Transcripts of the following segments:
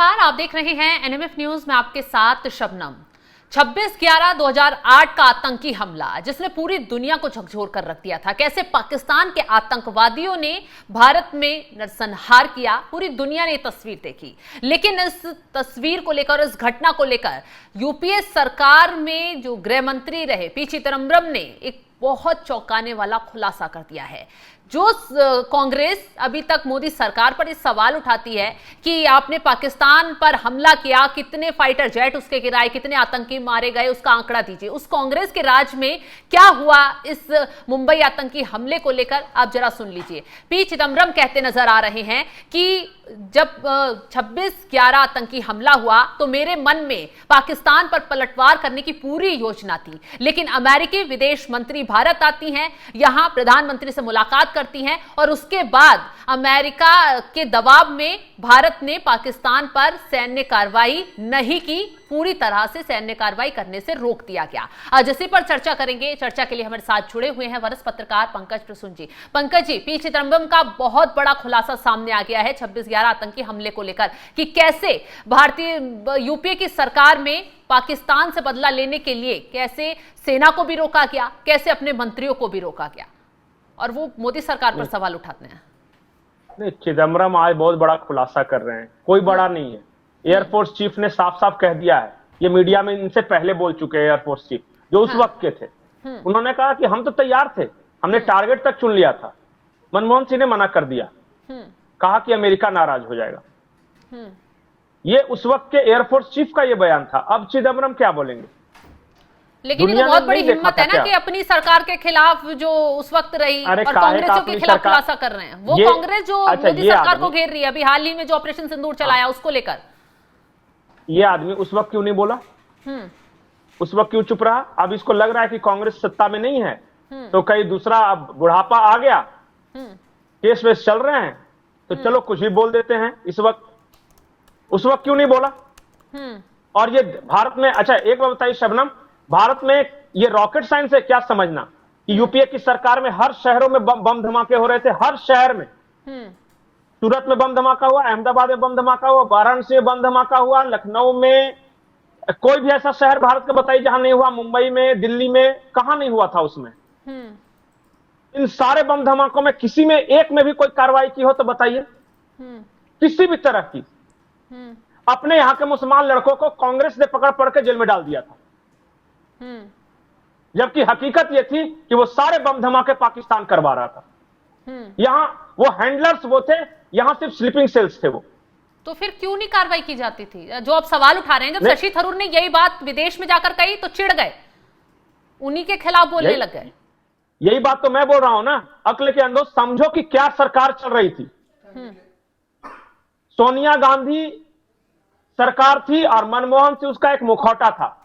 नमस्कार, आप देख रहे हैं एनएमएफ न्यूज में आपके साथ शबनम। 26/11/2008 का आतंकी हमला जिसने पूरी दुनिया को झकझोर कर रख दिया था। कैसे पाकिस्तान के आतंकवादियों ने भारत में नरसंहार किया, पूरी दुनिया ने तस्वीर देखी। लेकिन इस तस्वीर को लेकर, इस घटना को लेकर यूपीए सरकार में जो गृह मंत्री रहे पी चिदम्बरम ने एक बहुत चौंकाने वाला खुलासा कर दिया है। जो कांग्रेस अभी तक मोदी सरकार पर इस सवाल उठाती है कि आपने पाकिस्तान पर हमला किया, कितने फाइटर जेट उसके गिराए, कितने आतंकी मारे गए, उसका आंकड़ा दीजिए। उस कांग्रेस के राज में क्या हुआ इस मुंबई आतंकी हमले को लेकर आप जरा सुन लीजिए। पी चिदम्बरम कहते नजर आ रहे हैं कि जब 26/11 आतंकी हमला हुआ तो मेरे मन में पाकिस्तान पर पलटवार करने की पूरी योजना थी, लेकिन अमेरिकी विदेश मंत्री भारत आती हैं, यहां प्रधानमंत्री से मुलाकात करती हैं और उसके बाद अमेरिका के दबाव में भारत ने पाकिस्तान पर सैन्य कार्रवाई नहीं की, पूरी तरह से सैन्य कार्रवाई करने से रोक दिया गया। आज इसी पर चर्चा करेंगे। चर्चा के लिए हमारे साथ जुड़े हुए हैं वरिष्ठ पत्रकार पंकज प्रसून जी। पंकज जी, पी चिदम्बरम का बहुत बड़ा खुलासा सामने आ गया है 26/11 आतंकी हमले को लेकर कि कैसे भारतीय यूपीए की सरकार में पाकिस्तान से बदला लेने के लिए कैसे सेना को भी रोका गया, कैसे अपने मंत्रियों को भी रोका गया, और वो मोदी सरकार पर सवाल उठाते हैं। नहीं, चिदम्बरम आज बहुत बड़ा खुलासा कर रहे हैं। कोई बड़ा नहीं है। एयरफोर्स चीफ ने साफ साफ कह दिया है, ये मीडिया में इनसे पहले बोल चुके हैं एयरफोर्स चीफ जो उस वक्त के थे। उन्होंने कहा कि हम तो तैयार थे, हमने टारगेट तक चुन लिया था। मनमोहन सिंह ने मना कर दिया, कहा कि अमेरिका नाराज हो जाएगा। ये उस वक्त के एयरफोर्स चीफ का ये बयान था। अब चिदम्बरम क्या बोलेंगे? लेकिन ये तो बहुत बड़ी हिम्मत है ना कि अपनी सरकार के खिलाफ जो उस वक्त रही और कांग्रेसियों के खिलाफ खुलासा कर रहे हैं। वो कांग्रेस जो मोदी सरकार को घेर रही है, अभी हाल ही में जो ऑपरेशन सिंदूर चलाया उसको लेकर। ये आदमी उस वक्त क्यों नहीं बोला? उस वक्त क्यों चुप रहा? अब इसको लग रहा है कि कांग्रेस सत्ता में नहीं है तो कहीं दूसरा, अब बुढ़ापा आ गया, केस वेस चल रहे हैं तो चलो कुछ भी बोल देते हैं। इस वक्त उस वक्त क्यों नहीं बोला? और ये भारत में, अच्छा एक बात बताइए शबनम, भारत में ये रॉकेट साइंस है क्या समझना कि यूपीए की सरकार में हर शहरों में बम धमाके हो रहे थे, हर शहर में। सूरत में बम धमाका हुआ, अहमदाबाद में बम धमाका हुआ, वाराणसी में बम धमाका हुआ, लखनऊ में, कोई भी ऐसा शहर भारत का बताइए जहां नहीं हुआ। मुंबई में, दिल्ली में, कहां नहीं हुआ था उसमें? इन सारे बम धमाकों में किसी में एक में भी कोई कार्रवाई की हो तो बताइए, किसी भी तरह की। अपने यहां के मुसलमान लड़कों को कांग्रेस ने पकड़ पकड़ के जेल में डाल दिया था, जबकि हकीकत यह थी कि वो सारे बम धमाके पाकिस्तान करवा रहा था। यहां वो हैंडलर्स वो थे, यहां सिर्फ स्लीपिंग सेल्स थे वो। तो फिर क्यों नहीं कार्रवाई की जाती थी? जो आप सवाल उठा रहे हैं, जब शशि थरूर ने यही बात विदेश में जाकर कही तो चिढ़ गए, उन्हीं के खिलाफ बोलने लग गए। यही बात तो मैं बोल रहा हूं ना, अक्ल के अंदर समझो कि क्या सरकार चल रही थी। सोनिया गांधी सरकार थी और मनमोहन सिंह उसका एक मुखौटा था।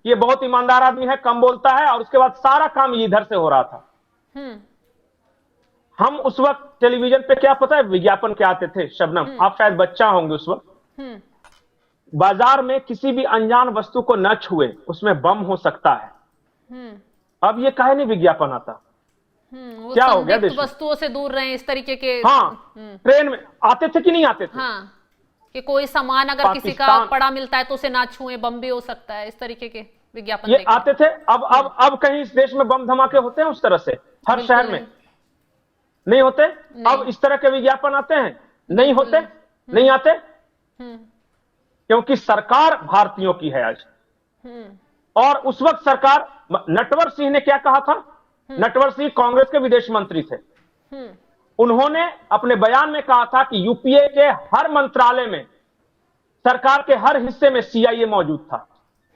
ये बहुत ईमानदार आदमी है, कम बोलता है, और उसके बाद सारा काम इधर से हो रहा था। हम उस वक्त टेलीविजन पे क्या पता है विज्ञापन क्या आते थे शबनम, आप शायद बच्चा होंगे उस वक्त। बाजार में किसी भी अनजान वस्तु को न छुए, उसमें बम हो सकता है। अब ये काहे नहीं विज्ञापन आता? क्या हो गया? वस्तुओं से दूर रहे, इस तरीके के। हाँ, ट्रेन में आते थे कि नहीं आते थे? हाँ, कि कोई सामान अगर किसी का पड़ा मिलता है तो उसे ना छुए, बम भी हो सकता है, इस तरीके के विज्ञापन ये आते थे। अब कहीं इस देश में बम धमाके होते हैं उस तरह से? हर शहर में नहीं होते। अब इस तरह के विज्ञापन आते हैं? नहीं होते, नहीं आते, क्योंकि सरकार भारतीयों की है आज। और उस वक्त सरकार, नटवर सिंह ने क्या कहा था? नटवर सिंह कांग्रेस के विदेश मंत्री थे। उन्होंने अपने बयान में कहा था कि यूपीए के हर मंत्रालय में, सरकार के हर हिस्से में सीआईए मौजूद था।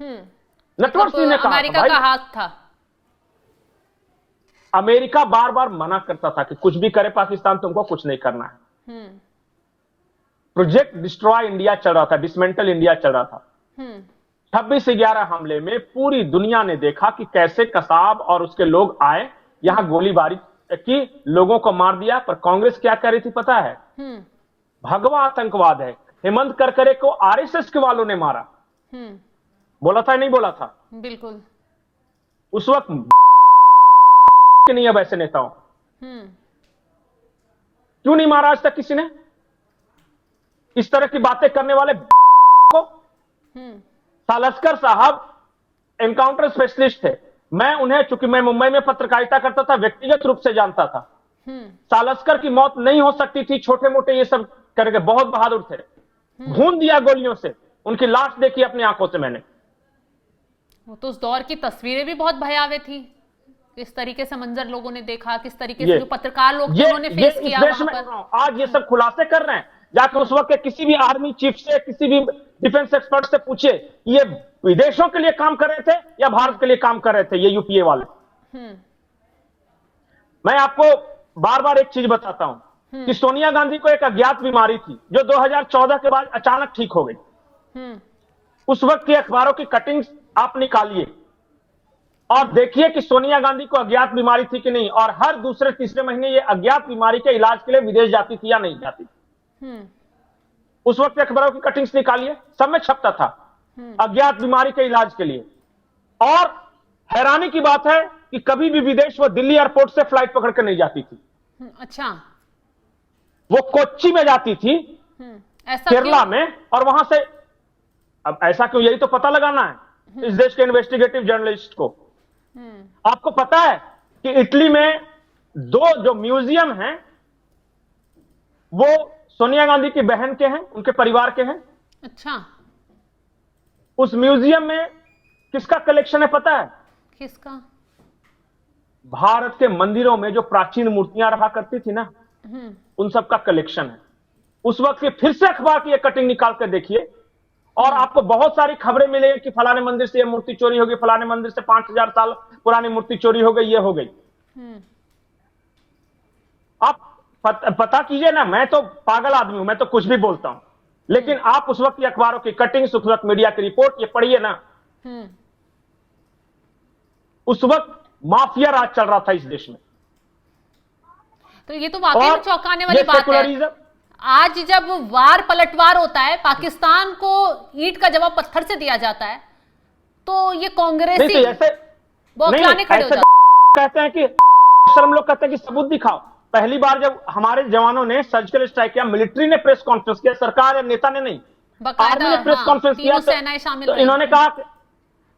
नटवर सिंह ने कहा, अमेरिका का हाथ था। अमेरिका बार बार मना करता था कि कुछ भी करे पाकिस्तान, तुमको कुछ नहीं करना है। प्रोजेक्ट डिस्ट्रॉय इंडिया चल रहा था, डिसमेंटल इंडिया चल रहा था। 26/11 हमले में पूरी दुनिया ने देखा कि कैसे कसाब और उसके लोग आए, यहां गोलीबारी की, लोगों को मार दिया। पर कांग्रेस क्या कह रही थी पता है? भगवा आतंकवाद है। हेमंत करकरे को आरएसएस के वालों ने मारा। बोला था नहीं बोला था? बिल्कुल। उस वक्त नहीं, अब ऐसे नेताओं क्यों नहीं मारा आज तक किसी ने? इस तरह की बातें करने वाले को। सालस्कर साहब एनकाउंटर स्पेशलिस्ट थे, मैं उन्हें, चूंकि मैं मुंबई में पत्रकारिता करता था, व्यक्तिगत रूप से जानता था। सालस्कर की मौत नहीं हो सकती थी, छोटे मोटे ये सब करके, बहुत बहादुर थे। भून दिया गोलियों से, उनकी लाश देखी अपनी आंखों से मैंने। वो तो उस दौर की तस्वीरें भी बहुत भयावह थी, किस तरीके से मंजर लोगों ने देखा, किस तरीके से जो पत्रकार लोग थे उन्होंने फेस किया वहां पर। आज ये सब खुलासे कर रहे हैं, जाकर उस वक्त के किसी भी आर्मी चीफ से, किसी भी डिफेंस एक्सपर्ट से पूछे, ये विदेशों के लिए काम कर रहे थे या भारत के लिए काम कर रहे थे ये यूपीए वाले। मैं आपको बार बार एक चीज बताता हूं कि सोनिया गांधी को एक अज्ञात बीमारी थी जो 2014 के बाद अचानक ठीक हो गई। उस वक्त की अखबारों की कटिंग्स आप निकालिए और देखिए कि सोनिया गांधी को अज्ञात बीमारी थी कि नहीं, और हर दूसरे तीसरे महीने ये अज्ञात बीमारी के इलाज के लिए विदेश जाती थी या नहीं जाती थी। उस वक्त अखबारों की कटिंग्स निकालिए, सब में छपता था अज्ञात बीमारी के इलाज के लिए। और हैरानी की बात है कि कभी भी विदेश वो दिल्ली एयरपोर्ट से फ्लाइट पकड़कर नहीं जाती थी। अच्छा, वो कोच्चि में जाती थी, ऐसा केरला में, और वहां से। अब ऐसा क्यों, यही तो पता लगाना है इस देश के इन्वेस्टिगेटिव जर्नलिस्ट को। आपको पता है कि इटली में 2 जो म्यूजियम हैं वो सोनिया गांधी की बहन के हैं, उनके परिवार के हैं। अच्छा, उस म्यूजियम में किसका कलेक्शन है पता है? किसका? भारत के मंदिरों में जो प्राचीन मूर्तियां रहा करती थी ना, उन सब का कलेक्शन है। उस वक्त की फिर से अखबार की एक कटिंग निकाल कर देखिए और आपको बहुत सारी खबरें मिलेगी कि फलाने मंदिर से ये मूर्ति चोरी हो गई, फलाने मंदिर से 5000 साल पुरानी मूर्ति चोरी हो गई, ये हो गई। आप पता कीजिए ना, मैं तो पागल आदमी हूं, मैं तो कुछ भी बोलता हूं, लेकिन आप उस वक्त की अखबारों की कटिंग्स, उस वक्त मीडिया की रिपोर्ट ये पढ़िए ना। उस वक्त माफिया राज चल रहा था इस देश में। तो ये तो वाकई में चौंकाने वाली बात है। आज जब वार पलटवार होता है, पाकिस्तान को ईंट का जवाब पत्थर से दिया जाता है, तो ये कांग्रेसी बौखलाने खड़े हो जाते हैं। कहते हैं कि शर्म लोग कहते हैं कि सबूत दिखाओ। पहली बार जब हमारे जवानों ने सर्जिकल स्ट्राइक किया, मिलिट्री ने प्रेस कॉन्फ्रेंस किया, सरकार या नेता ने नहीं, आर्मी ने प्रेस कॉन्फ्रेंस किया, तो इन्होंने कहा,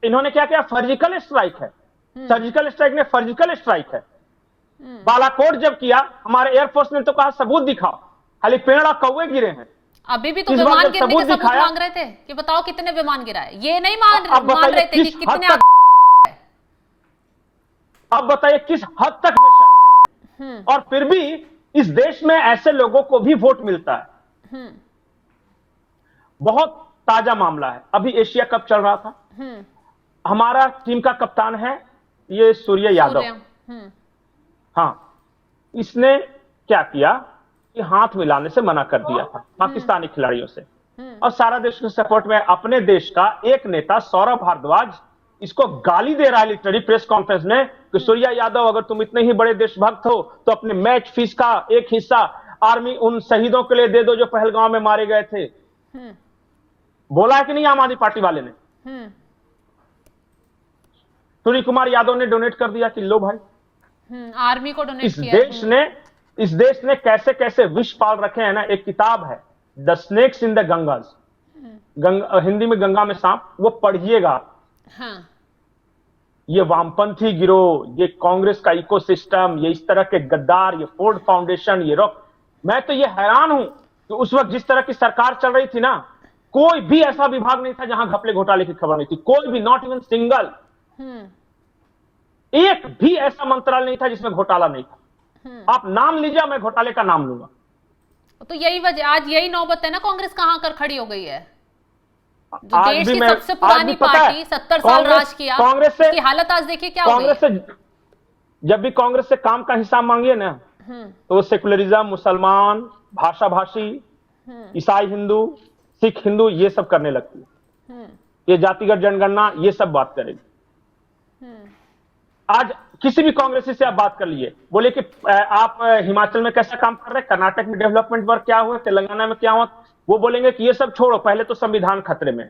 इन्होंने क्या किया, सर्जिकल स्ट्राइक है, सर्जिकल स्ट्राइक ने सर्जिकल स्ट्राइक है। बालाकोट जब किया, हमारे एयरफोर्स ने तो कहा सबूत दिखाओ, खाली पेड़ और कौवे गिरे हैं। अभी भी तो विमान गिरने के सबूत मांग रहे थे कि बताओ कितने विमान गिरा है, ये नहीं मान रहे थे कि कितने। अब बताइए किस हद तक बेशर्म है। और फिर भी इस देश में ऐसे लोगों को भी वोट मिलता है। बहुत ताजा मामला है, अभी एशिया कप चल रहा था, हमारा टीम का कप्तान है ये सूर्य यादव। हाँ, इसने क्या किया कि हाथ मिलाने से मना कर दिया था पाकिस्तानी खिलाड़ियों से, और सारा देश के सपोर्ट में अपने देश का एक नेता सौरभ भारद्वाज इसको गाली दे रहा है लिटरली प्रेस कॉन्फ्रेंस में कि सूर्या यादव, अगर तुम इतने ही बड़े देशभक्त हो तो अपने मैच फीस का एक हिस्सा आर्मी उन शहीदों के लिए दे दो जो पहलगांव में मारे गए थे। बोला है कि नहीं आम आदमी पार्टी वाले ने? सूर्य कुमार यादव ने डोनेट कर दिया कि लो भाई, आर्मी को डोनेट किया। इस देश ने कैसे कैसे विष पाल रखे हैं ना। एक किताब है the snakes in the Ganges, Hindi में गंगा में सांप, वो पढ़िएगा। हाँ। ये वामपंथी गिरोह, ये कांग्रेस का इकोसिस्टम, ये इस तरह के गद्दार, ये फोर्ड फाउंडेशन, ये रॉक, मैं तो ये हैरान हूं कि उस वक्त जिस तरह की सरकार चल रही थी ना, कोई भी ऐसा विभाग नहीं था जहां घपले घोटाले की खबर नहीं थी, कोई भी, नॉट इवन सिंगल, एक भी ऐसा मंत्रालय नहीं था जिसमें घोटाला नहीं था। आप नाम लीजिए, मैं घोटाले का नाम लूंगा। तो यही वजह, आज यही नौबत है ना, कांग्रेस कहां कर खड़ी हो गई है। जो देश की सबसे पुरानी पार्टी, 70 साल राज किया, कांग्रेस की हालत आज देखिए क्या हो गई है। जब भी कांग्रेस से काम का हिसाब मांगिए ना, तो वो सेकुलरिज्म, मुसलमान, भाषा भाषी, ईसाई हिंदू, सिख हिंदू, ये सब करने लगती है। ये जातिगत जनगणना, ये सब बात करेगी। आज किसी भी कांग्रेसी से आप बात कर लिए, बोले कि आप हिमाचल में कैसा काम कर रहे हैं, कर्नाटक में डेवलपमेंट वर्क क्या हुआ, तेलंगाना में क्या हुआ, वो बोलेंगे कि ये सब छोड़ो, पहले तो संविधान खतरे में।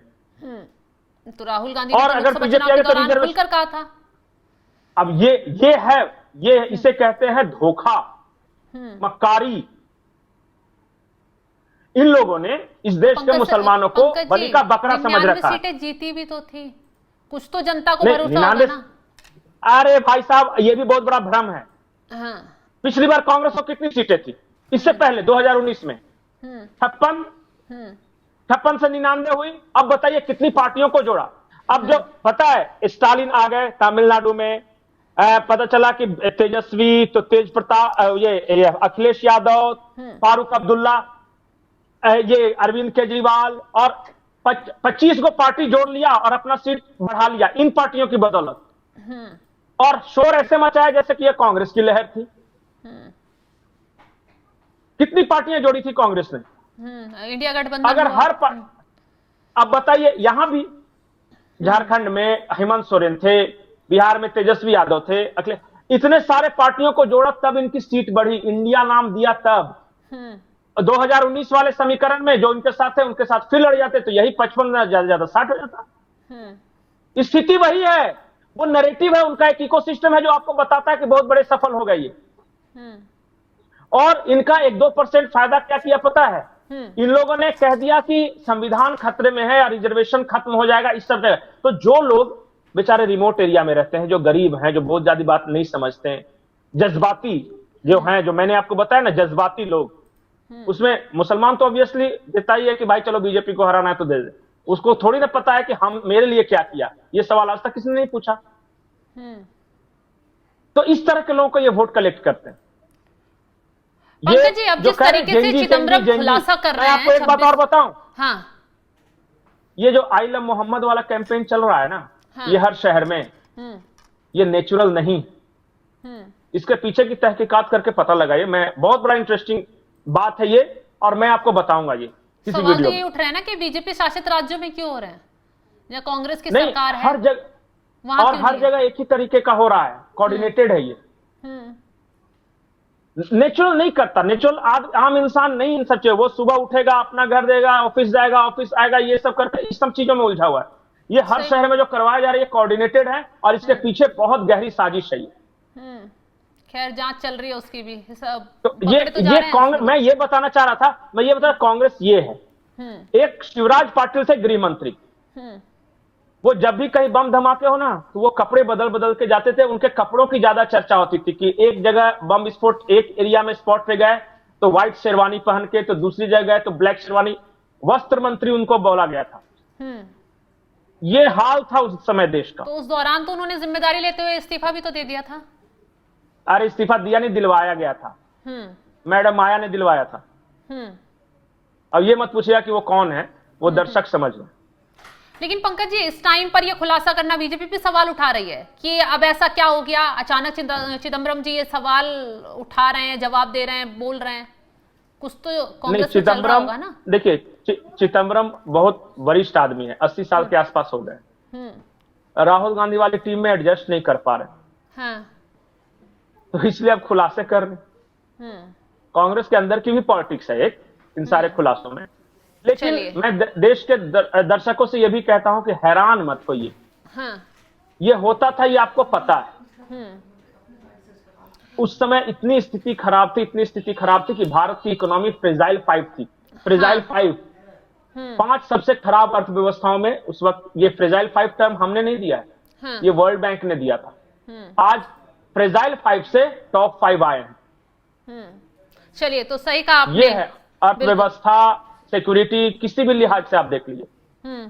तो राहुल गांधी ने और अगर बीजेपी के दौरान खुलकर कहा था। अब ये है, ये इसे कहते हैं धोखा, मक्कारी। इन लोगों ने इस देश के मुसलमानों को बलि का बकरा समझ रखा है। सीटें जीती भी तो थी, कुछ तो जनता को नहीं, भरोसा होगा ना। अरे भाई साहब, ये भी बहुत बड़ा भ्रम है। हाँ। पिछली बार कांग्रेस को कितनी सीटें थी इससे पहले 2019 में? 56। 56 से 99 हुई। अब बताइए कितनी पार्टियों को जोड़ा। अब जो पता है, स्टालिन आ गए तमिलनाडु में, पता चला कि तेजस्वी, तो तेज प्रताप, ये अखिलेश यादव, फारूक अब्दुल्ला, ये अरविंद केजरीवाल, और 25 को पार्टी जोड़ लिया और अपना सीट बढ़ा लिया इन पार्टियों की बदौलत। और शोर ऐसे मचाया जैसे कि यह कांग्रेस की लहर थी। कितनी पार्टियां जोड़ी थी कांग्रेस ने? इंडिया गठबंधन। अगर अब बताइए, यहां भी झारखंड में हेमंत सोरेन थे, बिहार में तेजस्वी यादव थे, इतने सारे पार्टियों को जोड़ा तब इनकी सीट बढ़ी, इंडिया नाम दिया तब। 2019 वाले समीकरण में जो इनके साथ थे उनके साथ फिर लड़ जाते तो यही 55 ज्यादा 60 हो जाता। स्थिति वही है, वो नैरेटिव है उनका, एक इकोसिस्टम है जो आपको बताता है कि बहुत बड़े सफल हो गए। और इनका 1-2% फायदा क्या किया पता है? इन लोगों ने कह दिया कि संविधान खतरे में है और रिजर्वेशन खत्म हो जाएगा इस सब जगह। तो जो लोग बेचारे रिमोट एरिया में रहते हैं, जो गरीब हैं, जो बहुत ज्यादा बात नहीं समझते हैं, जज्बाती जो हैं, जो मैंने आपको बताया ना, जज्बाती लोग, उसमें मुसलमान तो ऑब्वियसली देता ही है कि भाई चलो बीजेपी को हराना है तो दे दे। उसको थोड़ी ना पता है कि हम मेरे लिए क्या किया। ये सवाल आज तक किसी ने नहीं पूछा। तो इस तरह के लोगों को ये वोट कलेक्ट करते हैं। पंकज जी, अब जिस तरीके से चिदम्बरम खुलासा कर रहे हैं, मैं आपको एक बात और बताऊं। हाँ। ये जो आई लव मोहम्मद वाला कैंपेन चल रहा है ना, ये हर शहर में, ये नेचुरल नहीं। इसके पीछे की तहकीकात करके पता लगाइए। मैं बहुत बड़ा इंटरेस्टिंग बात है ये, और मैं आपको बताऊंगा ये किसी सवाल वीडियो तो ये उठ रहा है ना कि बीजेपी शासित राज्यों में क्यों हो रहे हैं, या कांग्रेस की नहीं, सरकार है हर जगह, और हर जगह एक ही तरीके का हो रहा है, कोऑर्डिनेटेड है ये। नेचुरल नहीं करता। नेचुरल आम इंसान नहीं इन सब चीजों। वो सुबह उठेगा, अपना घर देगा, ऑफिस जाएगा, ऑफिस आएगा, ये सब करके इस सब चीजों में उलझा हुआ है। ये हर शहर में जो करवाया जा रहा है, ये कोऑर्डिनेटेड है और इसके पीछे बहुत गहरी साजिश है। खैर, जांच चल रही है उसकी भी। तो ये कांग्रेस, मैं ये बताना चाह रहा था, मैं ये बता, कांग्रेस ये है। एक शिवराज पाटिल थे गृह मंत्री, वो जब भी कहीं बम धमाके हो ना, तो वो कपड़े बदल बदल के जाते थे। उनके कपड़ों की ज्यादा चर्चा होती थी कि एक जगह बम विस्फोट, एक एरिया में स्पॉट पे गए तो व्हाइट शेरवानी पहन के, तो दूसरी जगह गए तो ब्लैक शेरवानी। वस्त्र मंत्री उनको बोला गया था। ये हाल था उस समय देश का। तो उस दौरान तो उन्होंने जिम्मेदारी लेते हुए इस्तीफा भी तो दे दिया था। अरे इस्तीफा दिया नहीं, दिलवाया गया था। मैडम माया ने दिलवाया था। अब ये मत पूछिएगा कि वो कौन है, वो दर्शक समझ लें। लेकिन पंकज जी, इस टाइम पर यह खुलासा करना, बीजेपी भी सवाल उठा रही है कि अब ऐसा क्या हो गया अचानक चिदम्बरम जी ये सवाल उठा रहे हैं, जवाब दे रहे हैं, बोल रहे हैं। कुछ तो कांग्रेस में चल रहा होगा ना। देखिए, चिदम्बरम बहुत वरिष्ठ आदमी है, 80 साल के आसपास हो गए। राहुल गांधी वाली टीम में एडजस्ट नहीं कर पा रहे। हाँ। तो इसलिए अब खुलासे कर रहे। कांग्रेस के अंदर की भी पॉलिटिक्स है एक इन सारे खुलासों में। लेकिन मैं देश के दर्शकों से यह भी कहता हूं कि हैरान मत होइए। ये होता था, ये आपको पता है। उस समय इतनी स्थिति खराब थी, इतनी स्थिति खराब थी कि भारत की इकोनॉमी फ्रेजाइल 5 थी। फ्रेजाइल 5, 5 सबसे खराब अर्थव्यवस्थाओं में उस वक्त। ये फ्रेजाइल 5 टर्म हमने नहीं दिया है, ये वर्ल्ड बैंक ने दिया था। आज फ्रेजाइल 5 से टॉप 5 आए हैं। चलिए, तो सही कहा आपने। ये है अर्थव्यवस्था, सिक्योरिटी, किसी भी लिहाज से आप देख लीजिए।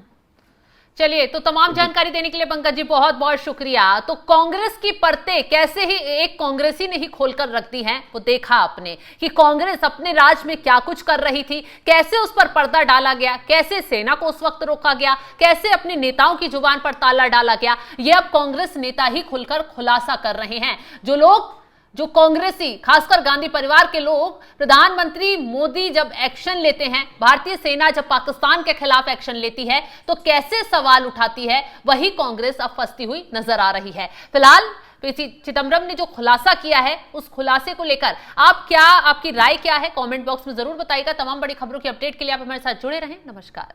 चलिए, तो तमाम जानकारी देने के लिए पंकज जी बहुत बहुत शुक्रिया। तो कांग्रेस की परतें कैसे ही एक कांग्रेसी ने ही खोलकर रख दी हैं, वो देखा आपने कि कांग्रेस अपने राज में क्या कुछ कर रही थी, कैसे उस पर पर्दा डाला गया, कैसे सेना को उस वक्त रोका गया, कैसे अपने नेताओं की जुबान पर ताला डाला गया। ये अब कांग्रेस नेता ही खुलकर खुलासा कर रहे हैं। जो कांग्रेसी, खासकर गांधी परिवार के लोग, प्रधानमंत्री मोदी जब एक्शन लेते हैं, भारतीय सेना जब पाकिस्तान के खिलाफ एक्शन लेती है, तो कैसे सवाल उठाती है, वही कांग्रेस अब फंसती हुई नजर आ रही है। फिलहाल चिदम्बरम ने जो खुलासा किया है, उस खुलासे को लेकर आपकी राय क्या है, कमेंट बॉक्स में जरूर बताइएगा। तमाम बड़ी खबरों की अपडेट के लिए आप हमारे साथ जुड़े रहें। नमस्कार।